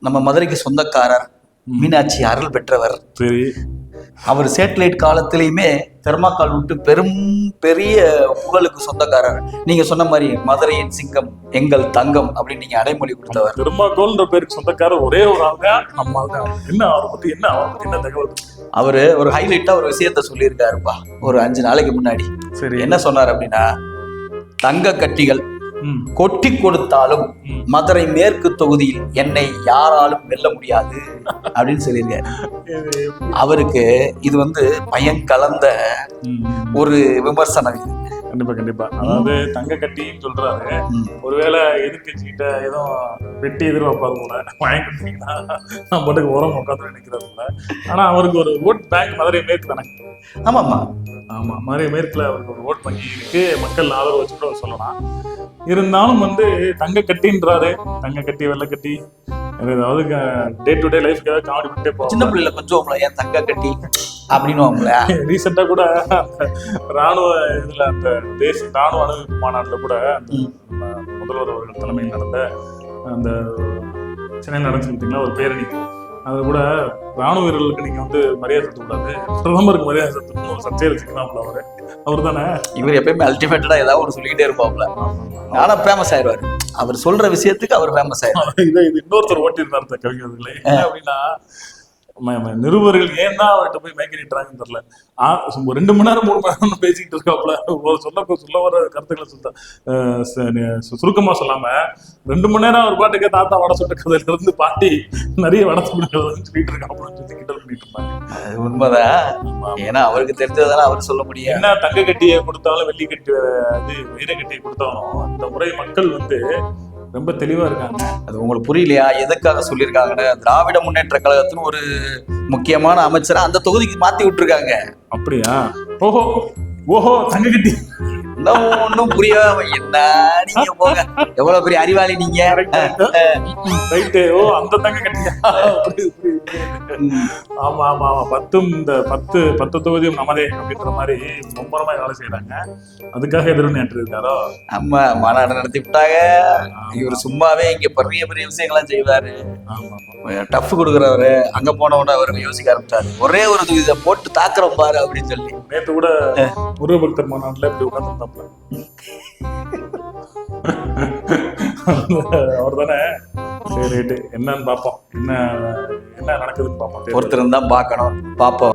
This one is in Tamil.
நம்ம மதுரைக்கு சொந்தக்காரர் மீனாட்சி அருள் பெற்றவர். சரி, அவர் சேட்டலைட் காலத்திலையுமே தெர்மாக்கால் விட்டு பெரிய புகழுக்கு சொந்தக்காரர். நீங்க சொன்ன மாதிரி மதுரையின் சிங்கம், எங்கள் தங்கம் அப்படின்னு நீங்க அடைமொழி கொடுத்தவர். தெர்மாக்கோல்ன்ற பேருக்கு சொந்தக்காரர் ஒரே ஒரு ஆளுங்க நம்ம ஆளுங்க. என்ன அவரை பத்தி என்ன தகவல்? அவரு ஒரு ஹைலைட்டா ஒரு விஷயத்த சொல்லியிருக்காருப்பா ஒரு 5 நாளைக்கு முன்னாடி. சரி, என்ன சொன்னார் அப்படின்னா, தங்க கட்டிகள் கொட்டி கொடுத்தாலும் மதுரை மேற்கு தொகுதியில் என்னை யாராலும் வெல்ல முடியாது அப்படின்னு சொல்லியிருக்காரு. அவருக்கு இது பயம் கலந்த ஒரு விமர்சனம். கண்டிப்பா. அதாவது தங்க கட்டின்னு சொல்றாரு. ஒருவேளை எதிர்கட்சிக்கிட்ட ஏதோ வெட்டி எதிர்பார்ப்பாரு போல, வாங்கி கொடுத்தீங்கன்னா நான் பாட்டுக்கு உரம் உட்காந்து நினைக்கிறது போல. ஆனா அவருக்கு ஒரு ஓட் பேங்க் மதுரை மேற்கு தானே? ஆமா, மதுரை மேற்குல அவருக்கு ஒரு ஓட் வங்கி இருக்கு. மக்கள் ஆதரவு வச்சு கூட சொல்லலாம். இருந்தாலும் தங்க கட்டின்றாரு. தங்க கட்டி, வெள்ளை கட்டி, ஏதாவது டே டு டே லைஃப்க்கு ஏதாவது காமெடி பண்ணிட்டே போவோம். சின்ன பிள்ளைல கொஞ்சம் ஏன் தங்க கட்டி அப்படின்னு ரீசெண்டா கூட ராணுவ இதுல அந்த ராணுவ அணு மாநாட்டுல கூட முதல்வர் அவர்கள் தலைமையில் நடந்த அந்த சென்னையில் நடந்துச்சுங்களா ஒரு பேரணி. அது கூட ராணுவ வீரர்களுக்கு நீங்க மரியாதை செலுத்தக்கூடாது, பிரதமருக்கு மரியாதை செலுத்தணும் ஒரு சர்ச்சையில் வச்சுக்கலாம்ல. அவர் தானே இவர் எப்பயுமே அல்டிமேட்டடா ஏதாவது ஒன்று சொல்லிக்கிட்டே இருப்பாப்ல. ஆனா ஃபேமஸ் ஆயிடுவாரு. அவர் சொல்ற விஷயத்துக்கு அவர் ஃபேமஸ் ஆயிடுவார். இது இன்னொருத்தர் ஓட்டியிருந்தார் கவிஞர்களே. என்ன அப்படின்னா, நிருபர்கள் ஏன் தான் அவர்கிட்ட போய் மைக்கிட்டாங்கன்னு தெரியல. 2 மணி நேரம் 3 மணி நேரம் பேசிக்கிட்டு இருக்காப்புல. சொல்ல வர கருத்துக்களை சுருக்கமா சொல்லாம 2 மணி நேரம் அவர் பாட்டுக்கு தாத்தா வட சுட்ட கதையில இருந்து பாட்டி நிறைய வட சுட்ட சொல்லிட்டு இருக்காப்புல கிண்டல் பண்ணிட்டு இருந்தாங்க. அது உண்மைதான். ஏன்னா அவருக்கு தெரிஞ்சதால அவர் சொல்ல முடியும். என்ன தங்க கட்டியை கொடுத்தாலும் வெள்ளி கட்டி வைர கட்டியை கொடுத்தாலும் இந்த முறை மக்கள் ரொம்ப தெளிவா இருக்காங்க. அது உங்களுக்கு புரியலையா? எதுக்காக சொல்லியிருக்காங்கன்னு, திராவிட முன்னேற்ற கழகத்தின் ஒரு முக்கியமான அமைச்சரை அந்த தொகுதிக்கு மாத்தி விட்டுருக்காங்க. அப்படியா? ஓஹோ தங்க கட்டி ஒன்னும் புரியாம என்ன நீங்க போங்க, எவ்வளவு பெரிய அறிவாளி நீங்க. அந்த தங்க கட்டியா? ஆமா 10 தொகுதியும் நமதே அப்படின்ற மாதிரி மும்முரமா வேலை செய்யறாங்க. அதுக்காக எதிர்நேற்று இருக்காரோ? நம்ம மாநாடு நடத்தி விட்டாங்க. இவர் சும்மாவே இங்க பெரிய விஷயங்கள்லாம் செய்வாரு. டஃப் கொடுக்குறவரு அங்க போனவன அவருக்கு யோசிக்க ஆரம்பிச்சாரு. ஒரே ஒரு தொகுதியை போட்டு தாக்குறோம் பாரு அப்படின்னு சொல்லி. நேற்று கூட முருகபக்தர் மாநாட்டுல இப்படி உட்காந்துருந்தாப்ல. அவர் தானே? சரி, என்னன்னு பாப்போம். என்ன நடக்குதுன்னு பாப்போம். ஒருத்தர் தான் பார்க்கணும், பாப்போம்.